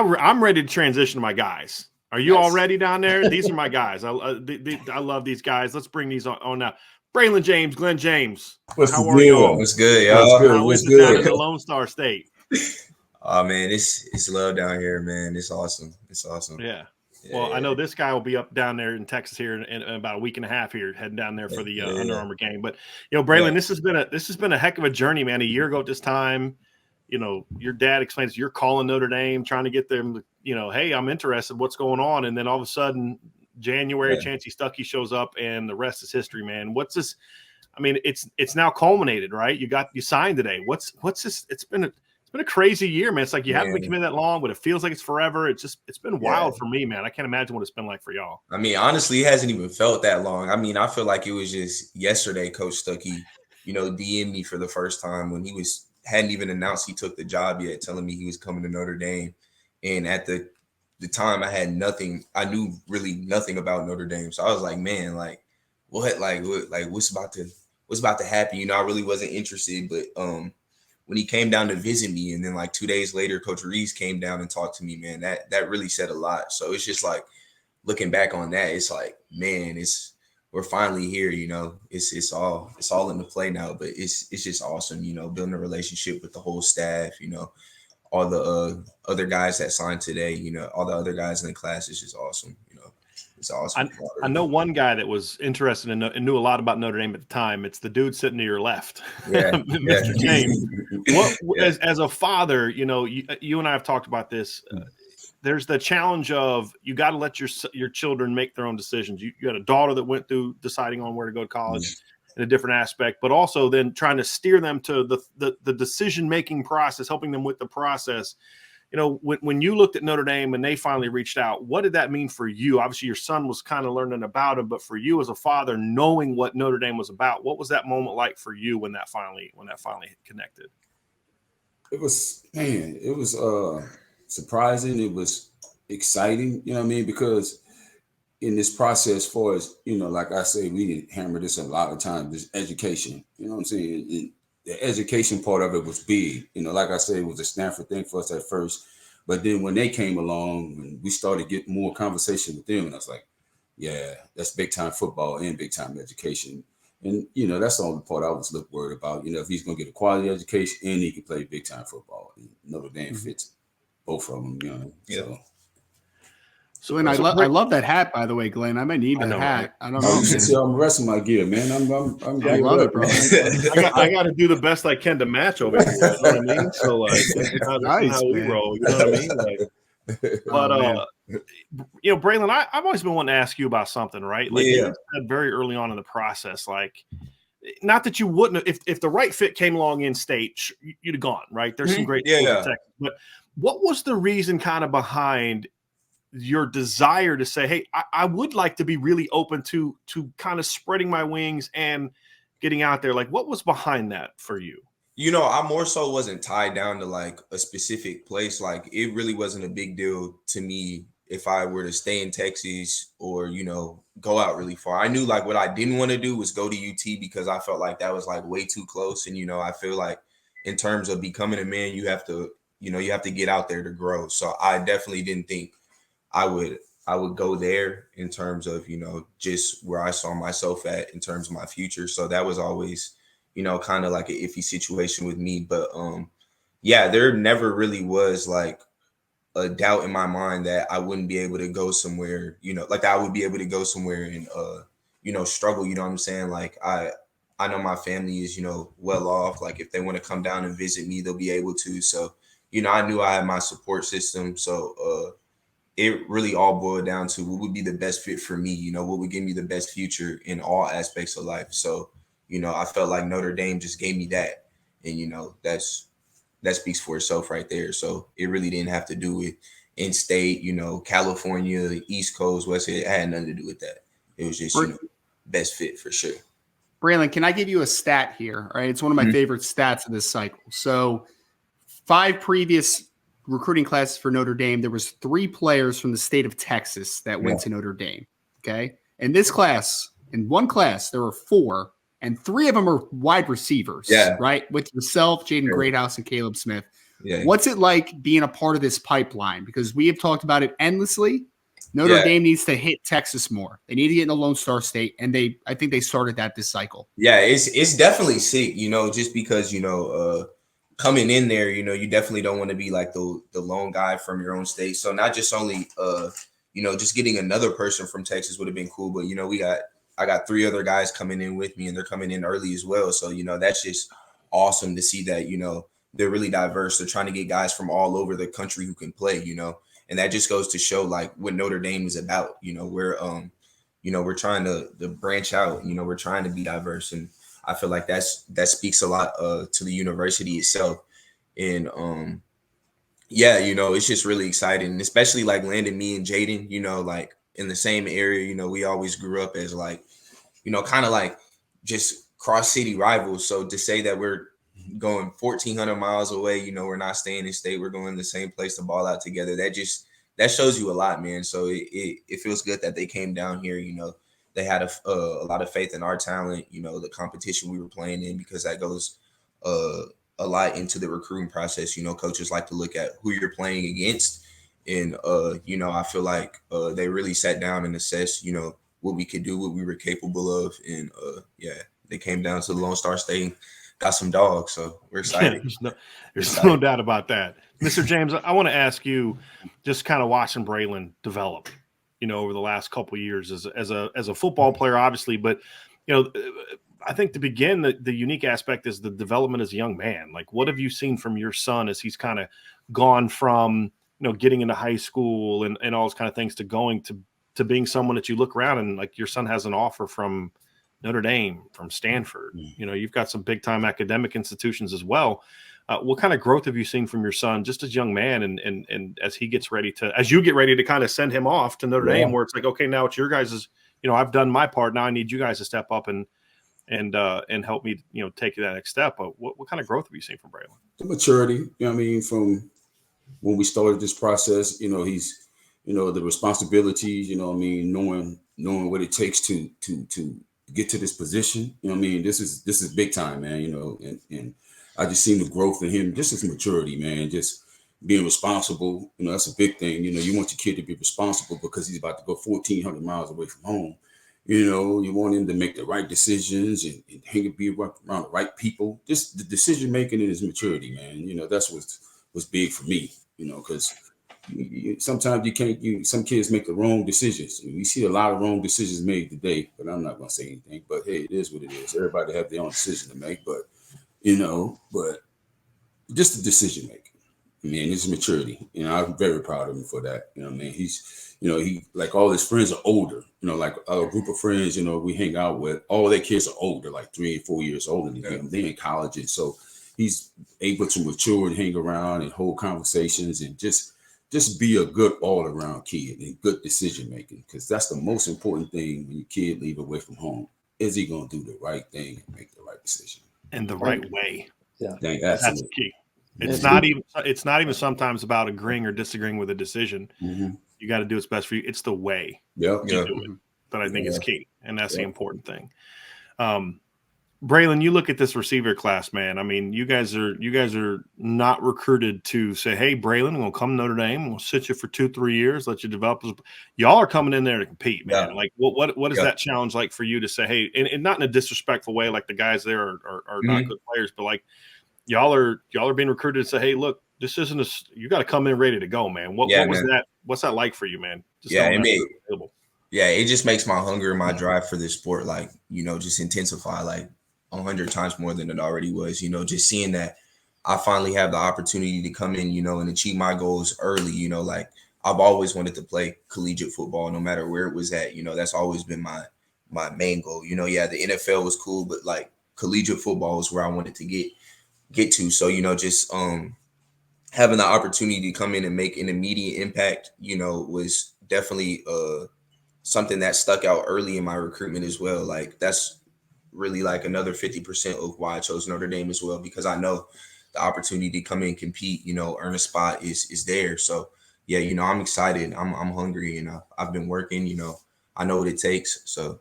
I'm ready to transition to my guys. Are you all ready down there? These are my guys. I love these guys. Let's bring these on now. Braylon James, Glynn James. How are y'all? What's good, y'all? How is it down in the Lone Star State? Oh man, it's love down here, man. It's awesome. It's awesome. Yeah. Well, I know this guy will be up down there in Texas here in about a week and a half here, heading down there for the Under Armour game. But Braylon, this has been a heck of a journey, man. A year ago at this time, your dad explains you're calling Notre Dame, trying to get them, hey, I'm interested. What's going on? And then all of a sudden, January, Chancey Stuckey shows up, and the rest is history, man. What's this? I mean, it's now culminated, right? You signed today. What's this? It's been a crazy year, man. It's like you haven't been committed that long, but it feels like it's forever. It's been wild for me, man. I can't imagine what it's been like for y'all. I mean, honestly, it hasn't even felt that long. I mean, I feel like it was just yesterday, Coach Stuckey, DM'd me for the first time when he hadn't even announced he took the job yet, telling me he was coming to Notre Dame. And at the time, I had nothing. I knew really nothing about Notre Dame. So I was like, man, what's about to happen? I really wasn't interested, but when he came down to visit me, and then 2 days later, Coach Reese came down and talked to me, man, that really said a lot. So it's just looking back on that, it's like, man, we're finally here, it's all in the play now, but it's just awesome, building a relationship with the whole staff, all the other guys that signed today, all the other guys in the class. Is just awesome, It's awesome. I know one guy that was interested in and knew a lot about Notre Dame at the time. It's the dude sitting to your left, Mr. James. As a father, you and I have talked about this. There's the challenge of you got to let your children make their own decisions. You got a daughter that went through deciding on where to go to college in a different aspect, but also then trying to steer them to the decision-making process, helping them with the process. When you looked at Notre Dame and they finally reached out, what did that mean for you? Obviously, your son was kind of learning about it, but for you as a father, knowing what Notre Dame was about, what was that moment like for you when that finally connected? It was surprising. It was exciting, because in this process, for us, like I say, we hammer this a lot of times, this education, what I'm saying? The education part of it was big. Like I said, it was a Stanford thing for us at first. But then when they came along and we started getting more conversation with them, and I was like, yeah, that's big time football and big time education. And, that's the only part I was worried about. If he's going to get a quality education and he can play big time football. And Notre Dame fits both of them, So Glynn, I love that hat, by the way, Glynn. I might need that hat. Right? I don't know. You should see I'm resting my gear, man. I love it, bro. I got to do the best I can to match over here. You know what I mean? So nice, how we roll. You know what I mean? But Braylon, I've always been wanting to ask you about something, right? You said very early on in the process, not that you wouldn't have, if the right fit came along in state, you'd have gone, right? There's some great schools in Texas, but what was the reason kind of behind your desire to say, hey, I would like to be really open to kind of spreading my wings and getting out there? What was behind that for you? I more so wasn't tied down to a specific place. It really wasn't a big deal to me if I were to stay in Texas or, go out really far. I knew what I didn't want to do was go to UT because I felt like that was way too close. And, I feel like in terms of becoming a man, you have to get out there to grow. So I definitely didn't think I would go there in terms of, just where I saw myself at in terms of my future. So that was always, kind of an iffy situation with me. But there never really was a doubt in my mind that I wouldn't be able to go somewhere, I would be able to go somewhere and, struggle, you know what I'm saying? I know my family is, well off. If they want to come down and visit me, they'll be able to. So, I knew I had my support system. So, it really all boiled down to what would be the best fit for me, what would give me the best future in all aspects of life. So, I felt like Notre Dame just gave me that. And, that speaks for itself right there. So it really didn't have to do with in-state, California, East Coast, West Coast. It had nothing to do with that. It was just, best fit for sure. Braylon, can I give you a stat here? All right. It's one of my favorite stats of this cycle. So 5 previous recruiting classes for Notre Dame, there was 3 players from the state of Texas that went to Notre Dame. Okay. In one class, there were 4, and 3 of them are wide receivers. Right. With yourself, Jaden Greathouse, and Caleb Smith. Yeah. What's it like being a part of this pipeline? Because we have talked about it endlessly. Notre Dame needs to hit Texas more. They need to get in the Lone Star State, and I think they started that this cycle. Yeah, it's definitely sick, just because, coming in there, you definitely don't want to be like the lone guy from your own state. So not just only just getting another person from Texas would have been cool, but I got 3 other guys coming in with me, and they're coming in early as well. So, that's just awesome to see that, they're really diverse. They're trying to get guys from all over the country who can play, and that just goes to show like what Notre Dame is about. We're trying to branch out, we're trying to be diverse. And I feel like that speaks a lot to the university itself. And it's just really exciting, and especially like landing me and Jaden, like in the same area. We always grew up as like, kind of like just cross city rivals. So to say that we're going 1,400 miles away, we're not staying in state, we're going to the same place to ball out together. That shows you a lot, man. So it feels good that they came down here. They had a lot of faith in our talent, the competition we were playing in, because that goes a lot into the recruiting process. Coaches like to look at who you're playing against. And, I feel like they really sat down and assessed, what we could do, what we were capable of. And, they came down to the Lone Star State and got some dogs. So we're excited. There's no doubt about that. Mr. James, I want to ask you, just kind of watching Braylon develop, over the last couple of years as a football player, obviously, but, I think to begin, the unique aspect is the development as a young man. Like, what have you seen from your son as he's kind of gone from, getting into high school and all those kind of things to going to being someone that you look around and like your son has an offer from Notre Dame, from Stanford, you've got some big time academic institutions as well. What kind of growth have you seen from your son just as a young man and as he gets ready as you get ready to kind of send him off to Notre Dame, where it's like, okay, now it's your guys', I've done my part. Now I need you guys to step up and help me, take that next step. But what kind of growth have you seen from Braylon? The maturity, from when we started this process, he's, the responsibilities, knowing what it takes to get to this position. This is big time, man, and I just seen the growth in him, just his maturity, man, just being responsible. That's a big thing. You want your kid to be responsible because he's about to go 1,400 miles away from home. You want him to make the right decisions and be around the right people. Just the decision making and his maturity, man. That's what's big for me. Because sometimes some kids make the wrong decisions. We see a lot of wrong decisions made today, but I'm not going to say anything. But hey, it is what it is. Everybody have their own decision to make, but just the decision making. His maturity. I'm very proud of him for that. He's, he like all his friends are older. Like a group of friends, we hang out with. All their kids are older, like 3 and 4 years older than him. They're in colleges, so he's able to mature and hang around and hold conversations and just be a good all-around kid and good decision making, because that's the most important thing when your kid leave away from home. Is he going to do the right thing and make the right decision in the right way? Yeah, that's the key. It's not even sometimes about agreeing or disagreeing with a decision. Mm-hmm. You got to do what's best for you. It's the way you do it that I think is key, and that's the important thing. Braylon, you look at this receiver class, man. You guys are not recruited to say, "Hey, Braylon, we'll come to Notre Dame. We'll sit you for 2-3 years, let you develop." Y'all are coming in there to compete, man. Yeah. Like, what is that challenge like for you to say, "Hey," and not in a disrespectful way, like the guys there are not good players, but like y'all are being recruited to say, "Hey, look, this isn't you got to come in ready to go, man." What was that? What's that like for you, man? It just makes my hunger and my drive for this sport, like, just intensify like 100 times more than it already was. Just seeing that I finally have the opportunity to come in, and achieve my goals early. Like I've always wanted to play collegiate football, no matter where it was at. That's always been my main goal. The NFL was cool, but like collegiate football is where I wanted to get to. So, just having the opportunity to come in and make an immediate impact, was definitely something that stuck out early in my recruitment as well. Like that's really like another 50% of why I chose Notre Dame as well, because I know the opportunity to come in and compete, earn a spot is there. So yeah, I'm excited. I'm hungry, I've been working, I know what it takes. So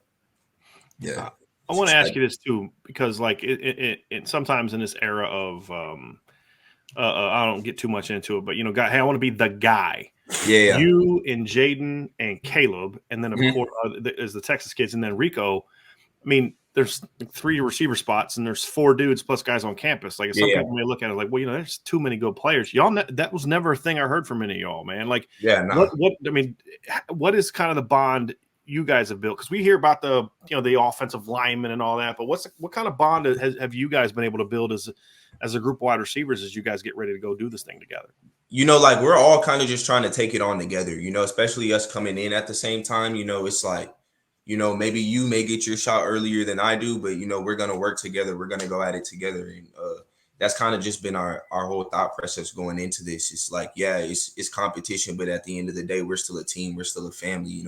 yeah. I want to ask you this too, because like it sometimes in this era of I don't get too much into it, but hey, I want to be the guy. Yeah. You and Jaden and Caleb, and then of course is the Texas kids, and then Rico. I mean, there's 3 receiver spots, and there's 4 dudes plus guys on campus. Like some people may look at it like, well, there's too many good players. Y'all, that was never a thing I heard from any of y'all, man. Like, what is kind of the bond you guys have built? Because we hear about the offensive linemen and all that, but what kind of bond have you guys been able to build as a group of wide receivers as you guys get ready to go do this thing together? Like we're all kind of just trying to take it on together, especially us coming in at the same time. It's like, maybe you may get your shot earlier than I do, but, we're going to work together. We're going to go at it together. And that's kind of just been our whole thought process going into this. It's like, it's competition, but at the end of the day, we're still a team. We're still a family.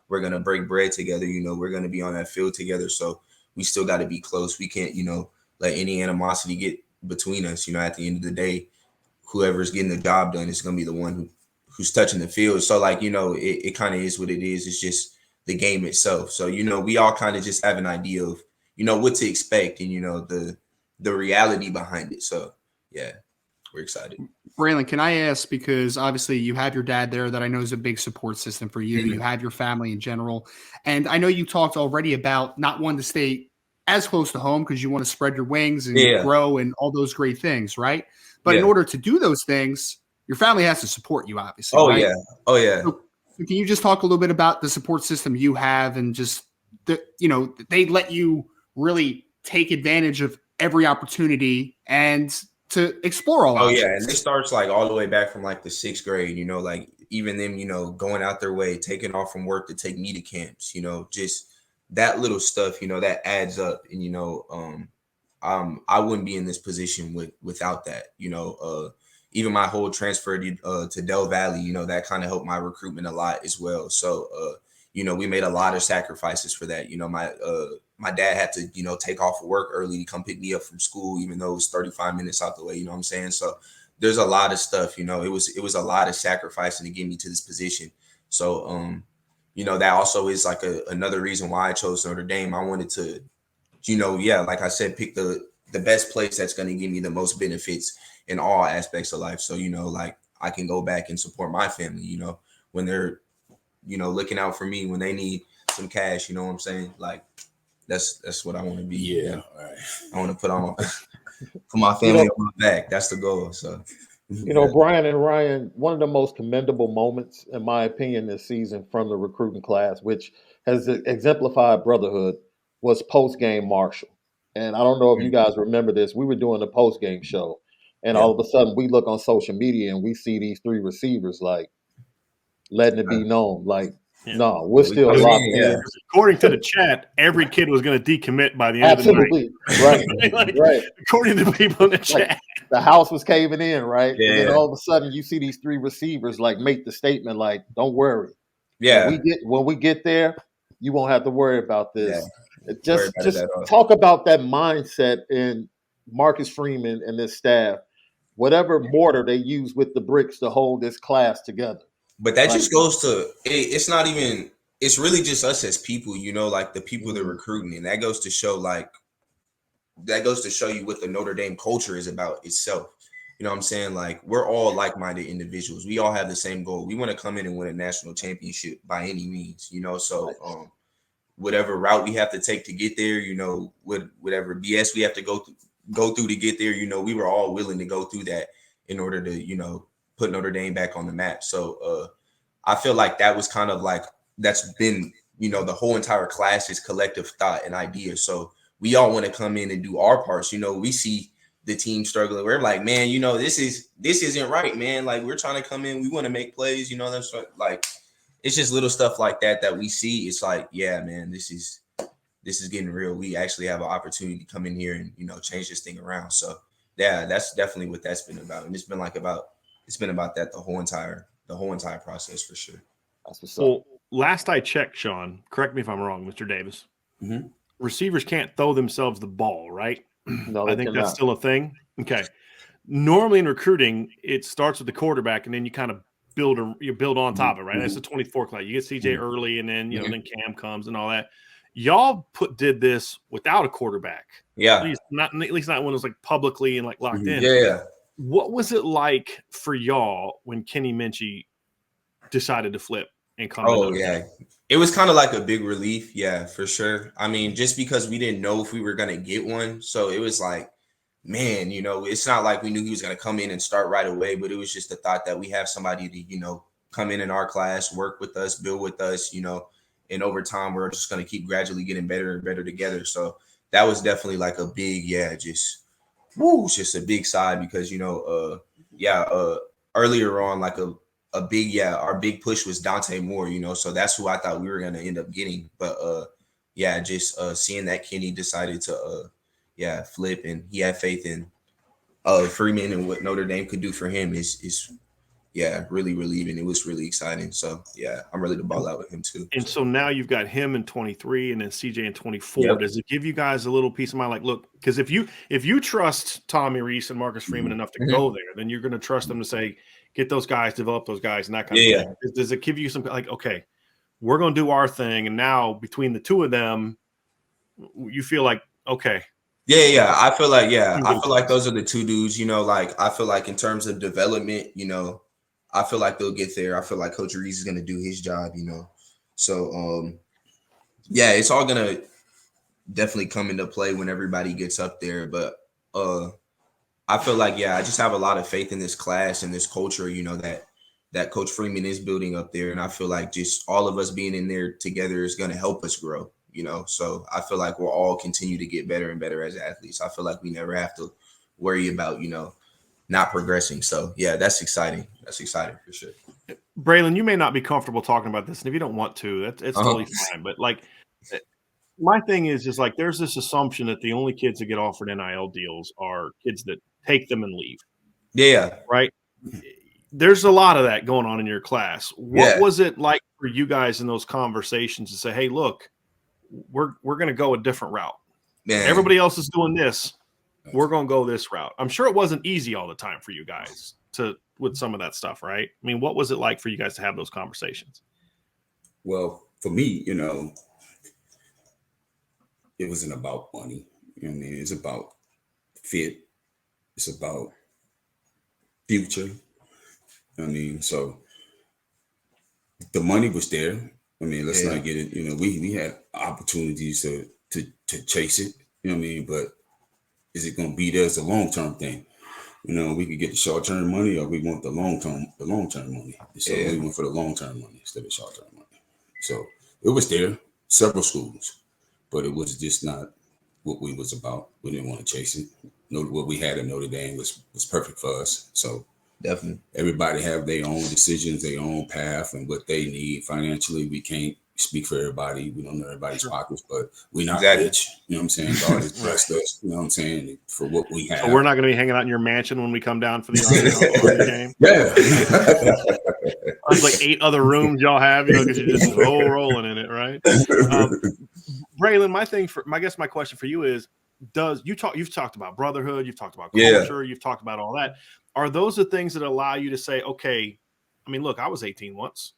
We're going to break bread together. We're going to be on that field together. So we still got to be close. We can't, let any animosity get between us. At the end of the day, whoever's getting the job done is going to be the one who's touching the field. So like, it kind of is what it is. It's just the game itself. So, we all kind of just have an idea of, what to expect and, the reality behind it. So yeah, we're excited. Braylon, can I ask, because obviously you have your dad there that I know is a big support system for you. You have your family in general. And I know you talked already about not wanting to stay as close to home because you want to spread your wings and grow and all those great things, right? But in order to do those things, your family has to support you, obviously. Oh, right? yeah. Oh, yeah. So can you just talk a little bit about the support system you have and just, they let you really take advantage of every opportunity and to explore all options. Yeah, and it starts like all the way back from like the 6th grade, like even them, going out their way, taking off from work to take me to camps, just that little stuff, that adds up. And, I wouldn't be in this position without that, even my whole transfer to Del Valley, that kind of helped my recruitment a lot as well. So, we made a lot of sacrifices for that. My dad had to, take off of work early to come pick me up from school, even though it was 35 minutes out the way. You know what I'm saying? So there's a lot of stuff, it was a lot of sacrificing to get me to this position. So, that also is like another reason why I chose Notre Dame. I wanted to, like I said, pick the best place that's going to give me the most benefits in all aspects of life. So, like I can go back and support my family, when they're, looking out for me, when they need some cash, you know what I'm saying? Like that's what I want to be. Yeah. Right. I want to put my family on my back. That's the goal. So, Brian and Ryan, one of the most commendable moments, in my opinion, this season from the recruiting class, which has exemplified brotherhood, was post-game Marshall. And I don't know if you guys remember this. We were doing the post-game show, and all of a sudden we look on social media and we see these 3 receivers like letting it be known, like, no, we're still locked in. According to the chat, every kid was going to decommit by the end of the night. Right. According to people in the chat. The house was caving in, right? Yeah. And then all of a sudden you see these 3 receivers like make the statement like, don't worry. Yeah. When we get there, you won't have to worry about this. Yeah. Just talk about that mindset in Marcus Freeman and this staff, whatever mortar they use with the bricks to hold this class together. But that just goes to it's not even, it's really just us as people, like the people they're recruiting. And that goes to show you what the Notre Dame culture is about itself. You know what I'm saying? Like, we're all like-minded individuals. We all have the same goal. We want to come in and win a national championship by any means, so whatever route we have to take to get there, whatever BS we have to go through to get there, we were all willing to go through that in order to, put Notre Dame back on the map. So I feel like that was kind of like, that's been, the whole entire class's collective thought and idea. So we all want to come in and do our parts. We see the team struggling. We're like, man, this isn't right, man. Like, we're trying to come in, we want to make plays, that's like, it's just little stuff like that we see. It's like, yeah, man, this is getting real. We actually have an opportunity to come in here and, change this thing around. So yeah, that's definitely what that's been about. And it's been about that the whole entire process for sure. That's what's up. Well, last I checked, Sean, correct me if I'm wrong, Mr. Davis. Mm-hmm. Receivers can't throw themselves the ball, right? No, I think that's still a thing. Okay. Normally in recruiting, it starts with the quarterback, and then you kind of build on top of it, right? That's the 24 class. You get CJ early, and then then Cam comes and all that. Y'all did this without a quarterback. Yeah. At least not when it was like publicly and like locked in. Yeah. What was it like for y'all when Kenny Minchie decided to flip and come to Notre Dame? It was kind of like a big relief. Yeah, for sure. I mean, just because we didn't know if we were going to get one. So it was like, man, it's not like we knew he was going to come in and start right away, but it was just the thought that we have somebody to, come in our class, work with us, build with us, and over time, we're just going to keep gradually getting better and better together. So that was definitely like a big, just a big side because, earlier on, like a big, our big push was Dante Moore, so that's who I thought we were going to end up getting. But just seeing that Kenny decided to, flip, and he had faith in Freeman and what Notre Dame could do for him is really relieving. It was really exciting. So I'm ready to ball out with him too. And so now you've got him in 23 and then CJ in 24. Yep. Does it give you guys a little peace of mind? Like, look, because if you trust Tommy Rees and Marcus Freeman enough to go there, then you're going to trust them to say, get those guys, develop those guys, and that kind of thing. Does it give you some like, okay, we're going to do our thing, and now between the two of them, you feel like, okay. I feel like those are the two dudes. Like I feel like in terms of development, I feel like they'll get there. I feel like Coach Rees is going to do his job, So, it's all going to definitely come into play when everybody gets up there. But I feel like, I just have a lot of faith in this class and this culture, that Coach Freeman is building up there. And I feel like just all of us being in there together is going to help us grow, So I feel like we'll all continue to get better and better as athletes. I feel like we never have to worry about, not progressing. So that's exciting. That's exciting for sure. Braylon, you may not be comfortable talking about this, and if you don't want to, it's totally fine. But like, my thing is just like there's this assumption that the only kids that get offered NIL deals are kids that take them and leave. Yeah. Right. There's a lot of that going on in your class. What was it like for you guys in those conversations to say, hey, look, we're going to go a different route. Man. Everybody else is doing this. We're going to go this route. I'm sure it wasn't easy all the time for you guys with some of that stuff, right? I mean, what was it like for you guys to have those conversations? Well, for me, it wasn't about money. It's about fit. It's about future. So the money was there. Let's not get it. We had opportunities to chase it. But is it going to be there as a long-term thing? We could get the short-term money, or we want the long-term money. So we went for the long-term money instead of short-term money. So it was there, several schools, but it was just not what we was about. We didn't want to chase it. What we had in Notre Dame was perfect for us. So definitely, everybody have their own decisions, their own path, and what they need financially. We can't speak for everybody. We don't know everybody's pockets, but we're not rich. You know what I'm saying? God has blessed us. You know what I'm saying? For what we have. So we're not going to be hanging out in your mansion when we come down for the game. Yeah. There's like 8 other rooms y'all have, because you're just rolling in it, right? Braylon, my question for you is: you've talked about brotherhood, you've talked about culture, you've talked about all that. Are those the things that allow you to say, okay, look, I was 18 once.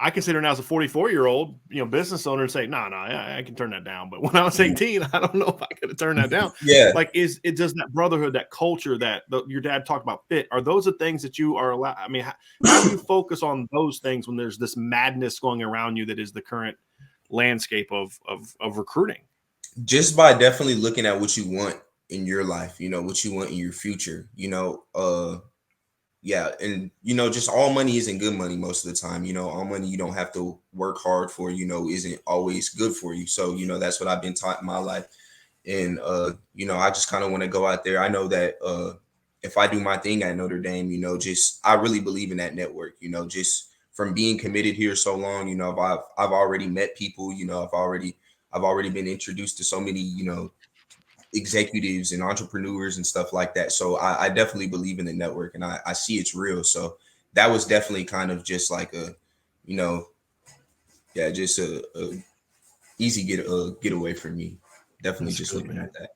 I consider now as a 44-year-old, business owner and say, no, I can turn that down. But when I was 18, I don't know if I could have turned that down. Like, does that brotherhood, that culture that your dad talked about fit? Are those the things that you are allowed? How do you focus on those things when there's this madness going around you that is the current landscape of recruiting? Just by definitely looking at what you want in your life, what you want in your future, and just all money isn't good money most of the time. All money you don't have to work hard for, isn't always good for you. So, that's what I've been taught in my life. And I just kind of want to go out there. I know that if I do my thing at Notre Dame, I really believe in that network, just from being committed here so long, I've already met people, I've already been introduced to so many, executives and entrepreneurs and stuff like that. So I definitely believe in the network, and I see it's real. So that was definitely kind of just like a, just a easy getaway for me. Definitely just looking at that.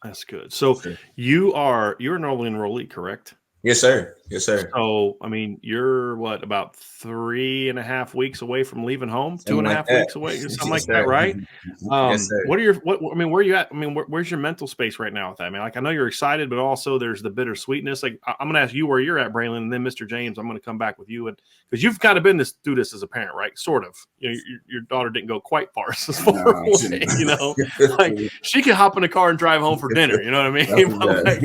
That's good. So you're an early enrollee, correct? Yes, sir. Yes, sir. So, I mean, you're what, about 3.5 weeks away from leaving home? Something like 2.5 that. weeks away, something like Yes, that, sir. right? Yes, sir. What are your I mean, where are you at? I mean, where's your mental space right now with that? I mean, like, I know you're excited, but also there's the bittersweetness. Like, I'm gonna ask you where you're at, Braylon, and then Mr. James, I'm gonna come back with you, and because you've kind of been through this as a parent, right? Sort of. You know, your daughter didn't go quite far away, you know. Like, she could hop in a car and drive home for dinner. You know what I mean? But like,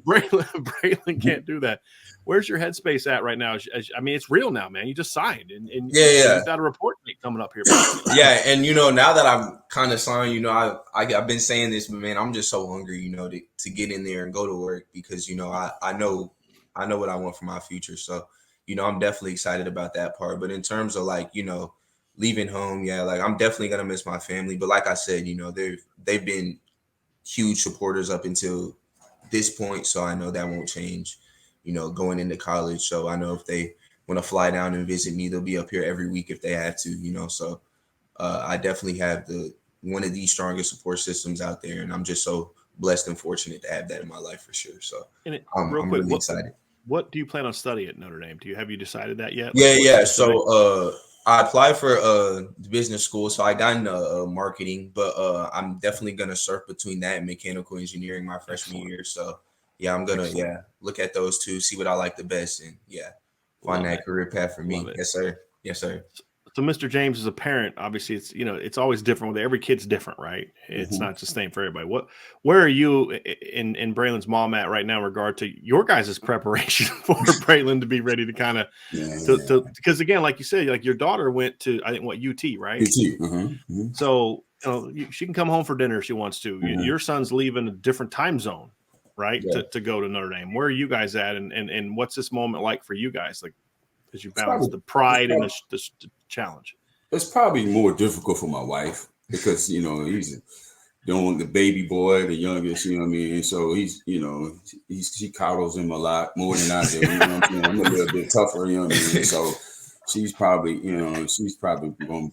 Braylon can't do that. Where's your headspace at right now? I mean, it's real now, man. You just signed, and Yeah. you've got a report date coming up here. Yeah, and now that I'm kind of signed, I've been saying this, but man, I'm just so hungry, to get in there and go to work because I know what I want for my future. So I'm definitely excited about that part. But in terms of like leaving home, yeah, like I'm definitely gonna miss my family. But like I said, they've been huge supporters up until this point, so I know that won't change. Going into college, so I know if they want to fly down and visit me, they'll be up here every week if they have to. So I definitely have one of the strongest support systems out there, and I'm just so blessed and fortunate to have that in my life for sure. So I'm really excited. What do you plan on studying at Notre Dame? Have you decided that yet? Yeah. So I applied for the business school, so I got into marketing, but I'm definitely gonna surf between that and mechanical engineering my freshman year. So yeah, I'm gonna look at those two, see what I like the best, and find that career path for me. Yes, sir. Yes, sir. So, Mr. James, as a parent, obviously, it's always different. With every kid's different, right? It's not the same for everybody. Where are you in Braylon's mom at right now in regard to your guys' preparation for Braylon to be ready to kind of because again, like you said, like your daughter went to UT, right? UT. So she can come home for dinner if she wants to. Your son's leaving a different time zone, right? Yeah. To go to Notre Dame. Where are you guys at, and what's this moment like for you guys? Like, as you balance the pride and the challenge. It's probably more difficult for my wife because he's doing the baby boy, the youngest, you know what I mean? So he's she coddles him a lot more than I do. You know what I'm saying? I'm a little bit tougher, you know what I mean? So she's probably gonna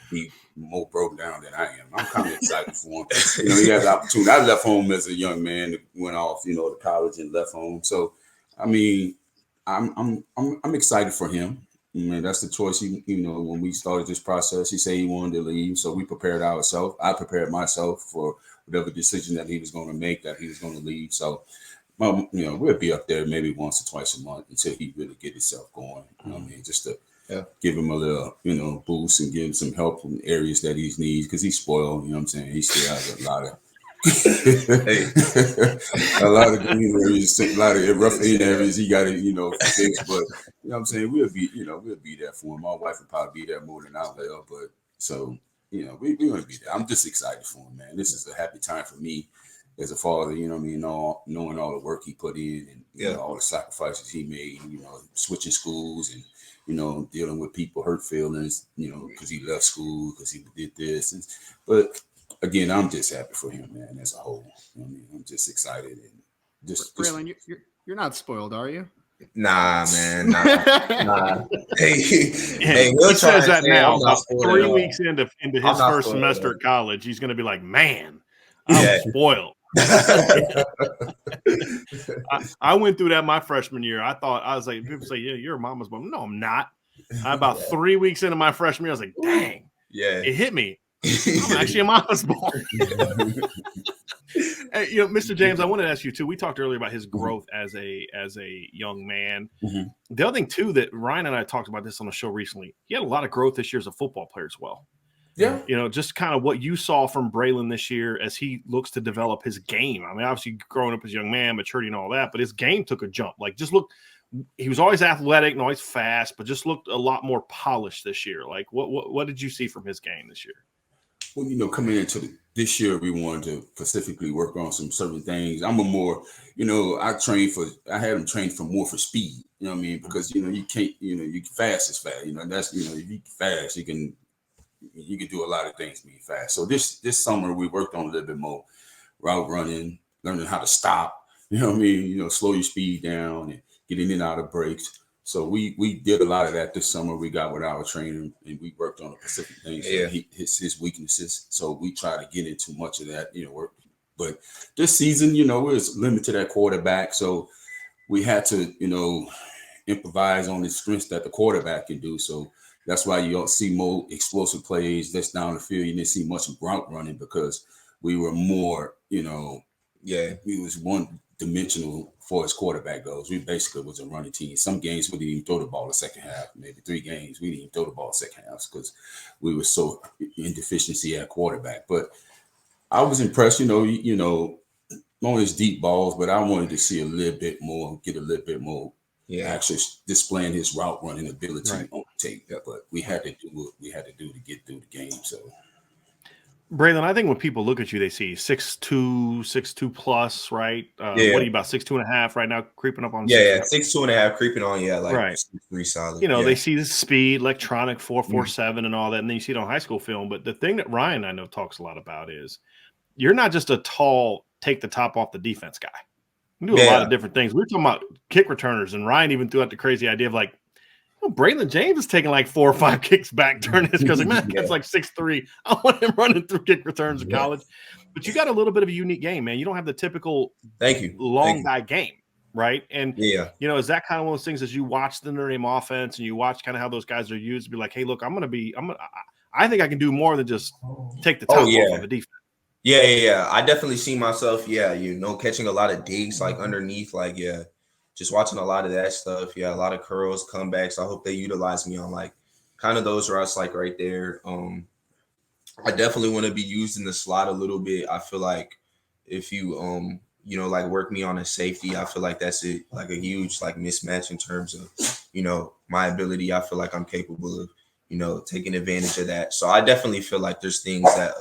be more broken down than I am. I'm kind of excited for him. He has the opportunity. I left home as a young man that went off, to college and left home. So I mean, I'm excited for him. I mean, that's the choice. When we started this process, he said he wanted to leave, so we prepared ourselves. I prepared myself for whatever decision that he was going to make, that he was going to leave. So, we'll be up there maybe once or twice a month until he really get himself going. You know what I mean? Just to give him a little, boost and give him some help in areas that he needs because he's spoiled. You know what I'm saying? He still has a lot of a lot of green areas, a lot of rough areas he got to fix. But I'm saying we'll be there for him. My wife will probably be there more than I will. But so we're gonna be there. I'm just excited for him, man. This is a happy time for me as a father. You know what I mean? Knowing all the work he put in and all the sacrifices he made. Switching schools and dealing with people hurt feelings. Because he left school, because he did this, but. Again, I'm just happy for him, man, as a whole. I mean, I'm just excited and just. Braylon, you're not spoiled, are you? Nah, man. Nah. Hey, he says that now. About 3 weeks into his first semester at college, he's going to be like, "Man, I'm spoiled." I went through that my freshman year. I was like, people say, "Yeah, you're a mama's boy." No, I'm not. About 3 weeks into my freshman year, I was like, "Dang, it hit me." I'm actually a mama's boy. Hey, Mr. James, I wanted to ask you too. We talked earlier about his growth as a young man. The other thing too that Ryan and I talked about this on the show recently. He had a lot of growth this year as a football player as well. Yeah, just kind of what you saw from Braylon this year as he looks to develop his game. I mean, obviously growing up as a young man, maturity and all that, but his game took a jump. Like, just look. He was always athletic and always fast, but just looked a lot more polished this year. Like, what did you see from his game this year? Well, coming into this year, we wanted to specifically work on some certain things. I'm a more, I had him trained for speed. You know what I mean? Because you can't, you fast is fast. That's if you fast, you can do a lot of things being fast. So this summer we worked on a little bit more route running, learning how to stop. You know what I mean? Slow your speed down and getting in and out of breaks. So we did a lot of that this summer. We got with our trainer and we worked on the specific things. His weaknesses. So we try to get into much of that, work. But this season, we're limited at quarterback. So we had to, improvise on the strengths that the quarterback can do. So that's why you don't see more explosive plays that's down the field. You didn't see much route running because we were more, we was one dimensional for as quarterback goes. We basically was a running team. Some games we didn't even throw the ball the second half. Maybe 3 games we didn't even throw the ball the second half because we were so in deficiency at quarterback. But I was impressed, on his deep balls, but I wanted to see a little bit more, get a little bit more. Actually displaying his route running ability on tape. But we had to do what we had to do to get through the game. So, Braylon, I think when people look at you, they see 6'2" plus, right? What are you, about 6'2.5" right now, creeping up on? 6'2.5", creeping on, like 6'3" solid. They see the speed, electronic 4.47 and all that, and then you see it on high school film. But the thing that Ryan I know talks a lot about is you're not just a tall, take the top off the defense guy. You do a lot of different things. We were talking about kick returners, and Ryan even threw out the crazy idea of like, Braylon James is taking like 4 or 5 kicks back during his because man, that's like 6'3". I want him running through kick returns in college. But you got a little bit of a unique game, man. You don't have the typical long guy game, right? And is that kind of one of those things as you watch the Notre Dame offense and you watch kind of how those guys are used to be like, hey, look, I think I can do more than just take the top off of a defense. Yeah. I definitely see myself, catching a lot of digs like underneath, just watching a lot of that stuff. Yeah, a lot of curls, comebacks. I hope they utilize me on like kind of those routes like right there. I definitely want to be used in the slot a little bit. I feel like if you work me on a safety, I feel like that's like a huge like mismatch in terms of, my ability. I feel like I'm capable of, taking advantage of that. So I definitely feel like there's things that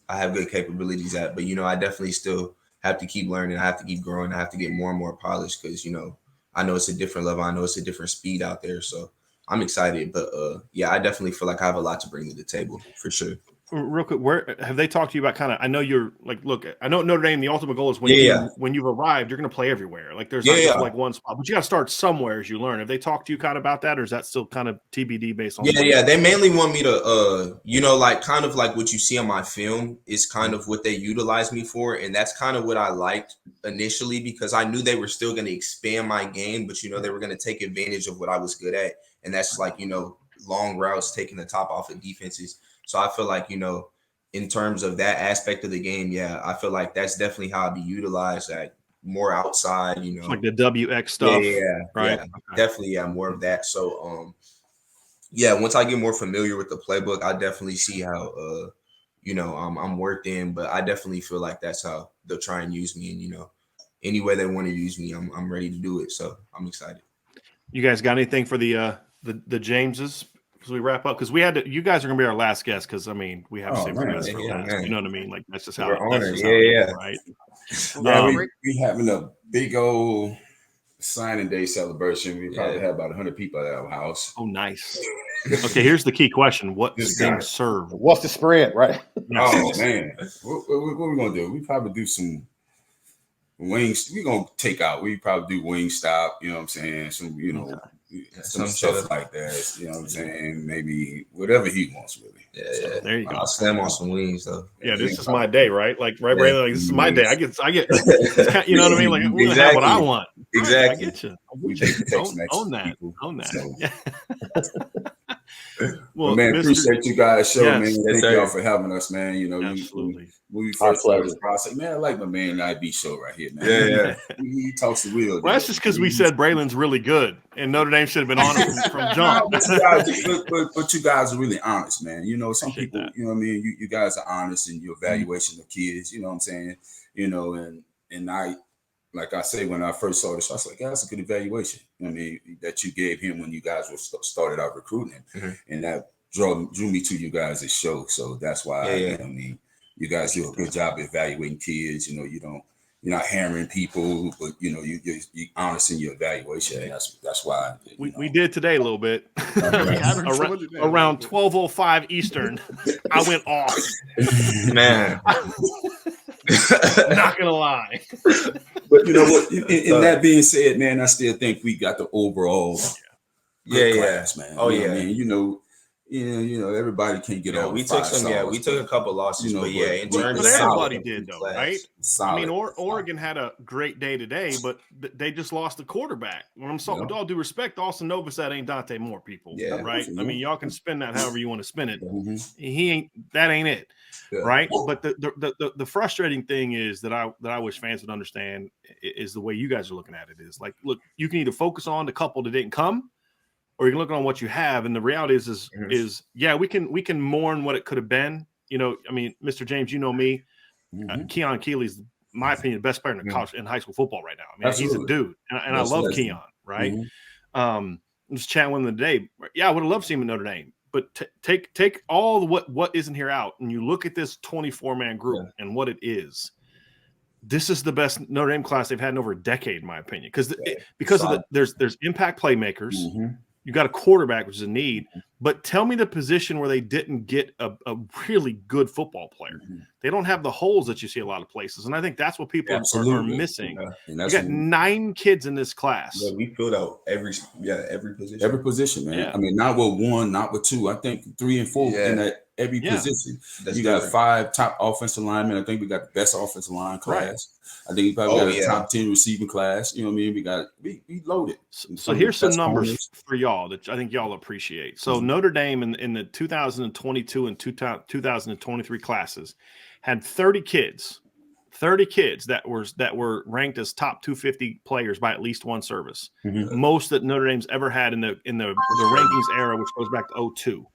I have good capabilities at, but I definitely still have to keep learning. I have to keep growing. I have to get more and more polished because I know it's a different level. I know it's a different speed out there. So I'm excited, but I definitely feel like I have a lot to bring to the table for sure. Real quick, where have they talked to you about kind of? I know you're like, look, I know Notre Dame. The ultimate goal is when you've arrived, you're going to play everywhere. Like there's not just like one spot, but you got to start somewhere as you learn. Have they talked to you kind of about that, or is that still kind of TBD based on? They mainly want me to, like kind of like what you see on my film is kind of what they utilize me for, and that's kind of what I liked initially because I knew they were still going to expand my game, but they were going to take advantage of what I was good at, and that's like long routes, taking the top off of defenses. So I feel like, in terms of that aspect of the game, I feel like that's definitely how I'd be utilized, like more outside, like the WX stuff. Right. Okay. Definitely, more of that. So, once I get more familiar with the playbook, I definitely see how, I'm worked in, but I definitely feel like that's how they'll try and use me. And, any way they want to use me, I'm ready to do it. So I'm excited. You guys got anything for the Jameses? As we wrap up, because you guys are gonna be our last guest, because we have to save the guys for last. Man. You know what I mean? Like that's just how we're honored. Right? We having a big old signing day celebration. We probably have about 100 people at our house. Oh, nice. Okay, here's the key question: what's being served? What's the spread? Right? Oh man, what are we gonna do? We probably do some wings. We're gonna take out. We probably do Wingstop. You know what I'm saying? Some some stuff like that, you know what I'm saying? Maybe whatever he wants, really. So, there you go. I'll slam on some wings, though. Yeah, this is my day, right? Like, right, Braylon, like, this is my day. I get, you know what I mean? Like, I'm gonna have what I want. Exactly. I get you. Own that. So. Well, man, appreciate you guys' show, man. Thank y'all for having us, man. Absolutely. When we first started this process, man, I like my man IB show right here, man. Yeah. He talks the real. Well, that's just because we said Braylon's really good, and Notre Dame should have been on him from jump. But you guys are really honest, man. Some people, you know what I mean? You guys are honest in your evaluation of kids, you know what I'm saying? And I, like I say, when I first saw this, I was like, yeah, that's a good evaluation. That you gave him when you guys were started out recruiting him. And that drew me to you guys' show. So that's why, you guys do a good job evaluating kids. You're not hammering people, but you're honest in your evaluation. And that's why we did today a little bit. Around 12:05 Eastern, I went off. Man. Not gonna lie. But you know what? In that being said, man, I still think we got the overall class, man. Oh, I mean, everybody can't get all. We took some. We took a couple losses, but in terms but of everybody did though, right? Solid. I mean, Oregon had a great day today, but they just lost the quarterback. When with all due respect, Austin Novosad ain't Dante Moore, people. Right? I mean, y'all can spin that however you want to spin it. He ain't. That ain't it. Yeah. Right? But the frustrating thing is that I wish fans would understand is the way you guys are looking at it is like, look, you can either focus on the couple that didn't come, or you can look on what you have. And the reality is we can mourn what it could have been. I mean, Mr. James, you know me, Keon Keeley's, in my opinion, the best player in college in high school football right now. I mean, he's a dude, and I love Keon. Right? I'm just chatting with him today. Yeah, I would have loved to see him at Notre Dame. But take all what isn't here out, and you look at this 24-man group and what it is. This is the best Notre Dame class they've had in over a decade, in my opinion, because there's impact playmakers. You got a quarterback, which is a need, but tell me the position where they didn't get a really good football player. They don't have the holes that you see a lot of places, and I think that's what people are missing. You got 9 kids in this class. Yeah, we filled out every position. Every position, man. I mean, not with 1, not with 2. I think 3 and 4 in that every position. You got 5 top offensive linemen. I think we got the best offensive line class. Right. I think we probably got a top 10 receiving class. You know what I mean? We loaded. So here's some numbers for y'all that I think y'all appreciate. So Notre Dame in the 2022 and 2023 classes had 30 kids that were ranked as top 250 players by at least one service. Most that Notre Dame's ever had in the rankings era, which goes back to 2002.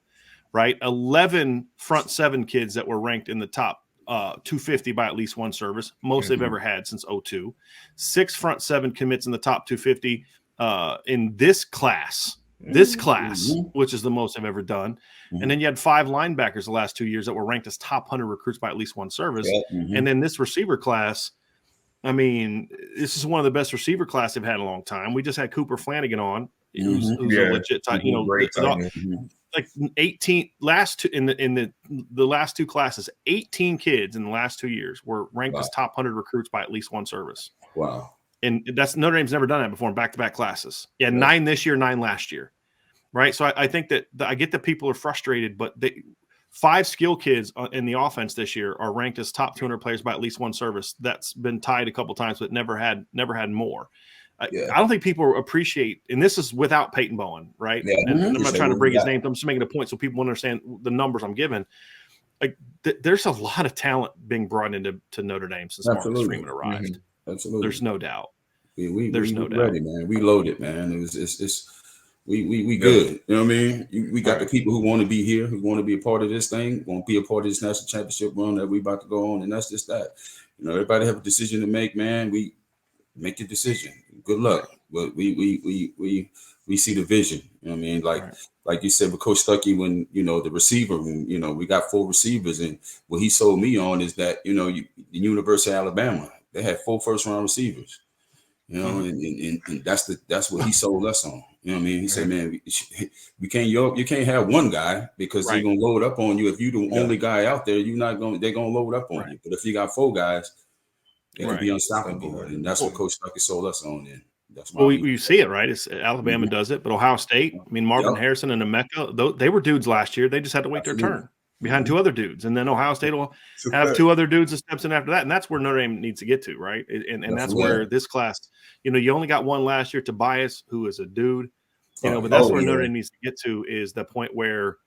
Right, 11 front 7 kids that were ranked in the top 250 by at least one service, most they've ever had since 2002. 6 front 7 commits in the top 250 in this class, which is the most they've ever done. And then you had 5 linebackers the last 2 years that were ranked as top 100 recruits by at least one service. And then this receiver class, I mean, this is one of the best receiver class they've had in a long time. We just had Cooper Flanagan on, who's a legit type, like 18 in the last 2 classes, 18 kids in the last 2 years were ranked as top 100 recruits by at least one service. Wow. And that's Notre Dame's never done that before in back-to-back classes. 9 this year, 9 last year. Right. So I think that I get that people are frustrated, but 5 skill kids in the offense this year are ranked as top 200 players by at least one service. That's been tied a couple of times, but never had more. I don't think people appreciate, and this is without Peyton Bowen, right? And I'm not trying to bring his name. I'm just making a point so people understand the numbers I'm giving. Like there's a lot of talent being brought into Notre Dame since Marcus Freeman arrived. Absolutely, there's no doubt. There's no doubt. Ready, man. We loaded, man. We good. You know what I mean? We got the people who want to be here, who want to be a part of this thing, want to be a part of this national championship run that we about to go on, and that's just that. Everybody have a decision to make, man. We make your decision. Good luck. But we see the vision. You know what I mean? Like you said with Coach Stuckey, when the receiver room, we got 4 receivers, and what he sold me on is that the University of Alabama, they had 4 first-round receivers. And that's what he sold us on. You know what I mean? He said, man, you can't have one guy because they're gonna load up on you. If you're the only guy out there, they're gonna load up on you. But if you got 4 guys, they can be unstoppable. And that's what Coach Stuckey sold us on. And that's why you see it, right? It's Alabama does it, but Ohio State, I mean, Marvin Harrison and Emeka, they were dudes last year. They just had to wait their turn behind 2 other dudes. And then Ohio State will have 2 other dudes that steps in after that. And that's where Notre Dame needs to get to, right? And that's where this class, you only got 1 last year, Tobias, who is a dude, but that's where Notre Dame needs to get to is the point where,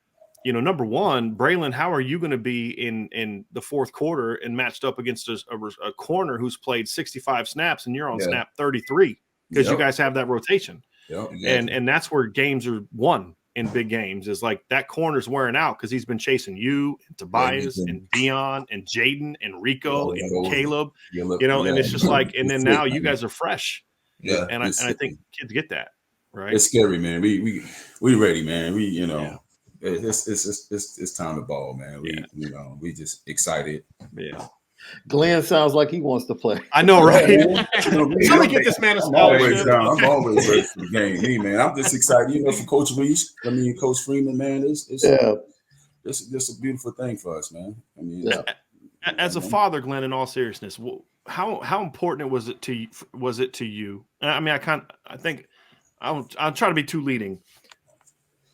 number one, Braylon, how are you going to be in the 4th quarter and matched up against a corner who's played 65 snaps and you're on snap 33 because you guys have that rotation. And that's where games are won in big games is like that corner's wearing out because he's been chasing you and Tobias and Dion and Jaden and Rico and Caleb, and it's just like, and then now you guys are fresh. And I think kids get that, right? It's scary, man. We ready, man. It's time to ball, man. We just excited. Yeah. Glynn sounds like he wants to play. I know, right? Somebody get this man a scholarship. I'm always ready for the game. Me, man. I'm just excited. For Coach Reese. Coach Freeman, man. It's a beautiful thing for us, man. As a father, Glynn, in all seriousness, how important was it to you? I mean, I'll try to be too leading.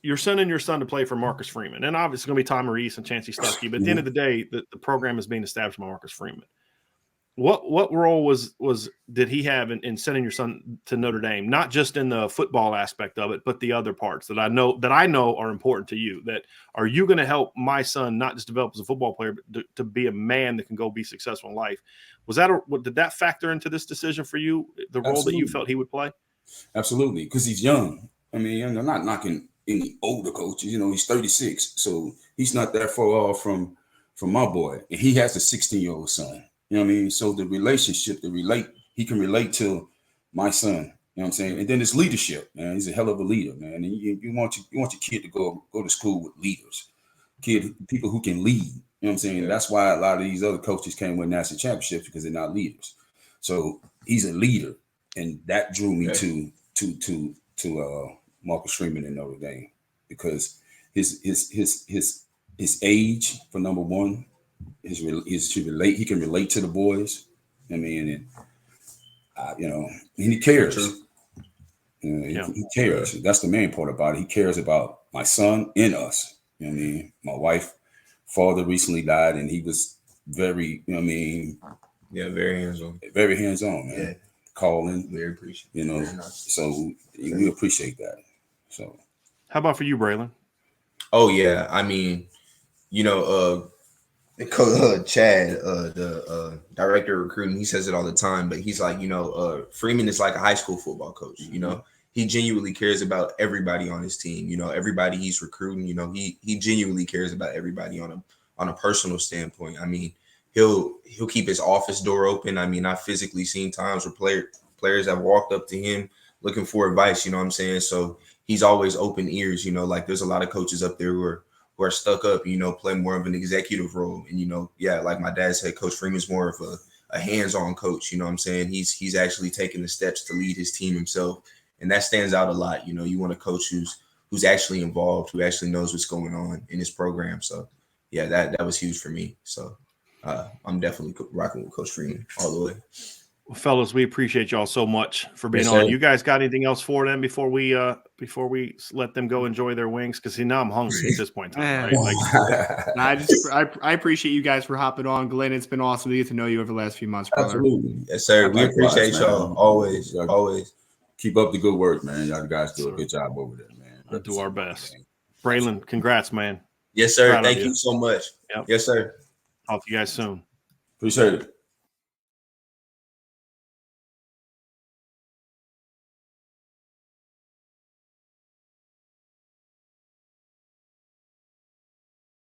you're sending your son to play for Marcus Freeman, and obviously it's going to be Tom Reese and Chancey Stuckey. But at the end of the day, the program is being established by Marcus Freeman. What role did he have in sending your son to Notre Dame? Not just in the football aspect of it, but the other parts that I know are important to you. That are you going to help my son not just develop as a football player, but to be a man that can go be successful in life? Did that factor into this decision for you? The role that you felt he would play? Absolutely, because he's young. I mean, I'm not knocking any older coaches. You know, he's 36, so he's not that far off from my boy, and he has a 16-year-old son. You know what I mean? So the relationship, he can relate to my son. You know what I'm saying? And then his leadership, man. He's a hell of a leader, man. And you want your kid to go to school with leaders, people who can lead. You know what I'm saying? Yeah. That's why a lot of these other coaches can't win national championships, because they're not leaders. So he's a leader, and that drew me to Marcus Freeman in Notre Dame, because his age, for number one. He can relate to the boys. I mean, and he cares. He cares. That's the main part about it. He cares about my son and us. You know what I mean? My wife's father recently died, and he was very, very hands-on. Very hands-on, man. Yeah. Calling. Very appreciative. So we appreciate that. So, how about for you, Braylon? Oh yeah, I mean, Chad, the director of recruiting, he says it all the time, but he's like, Freeman is like a high school football coach. Mm-hmm. He genuinely cares about everybody on his team. Everybody he's recruiting. He genuinely cares about everybody on a personal standpoint. I mean, he'll keep his office door open. I mean, I've physically seen times where players have walked up to him looking for advice. You know what I'm saying? So he's always open ears. Like there's a lot of coaches up there who are stuck up, play more of an executive role. And, like my dad said, Coach Freeman's more of a hands-on coach. You know what I'm saying? He's actually taking the steps to lead his team himself. And that stands out a lot. You want a coach who's actually involved, who actually knows what's going on in his program. So, yeah, that was huge for me. So I'm definitely rocking with Coach Freeman all the way. Well, fellas, we appreciate y'all so much for being on. You guys got anything else for them before we let them go enjoy their wings? Because now I'm hungry at this point in time. Right? I appreciate you guys for hopping on, Glynn. It's been awesome to get to know you over the last few months, brother. Absolutely, yes, sir. We appreciate y'all always. Keep up the good work, man. Y'all guys do a good job over there, man. We'll do our best. Braylon, congrats, man. Yes, sir. Thank you so much. Yep. Yes, sir. Talk to you guys soon. Appreciate it.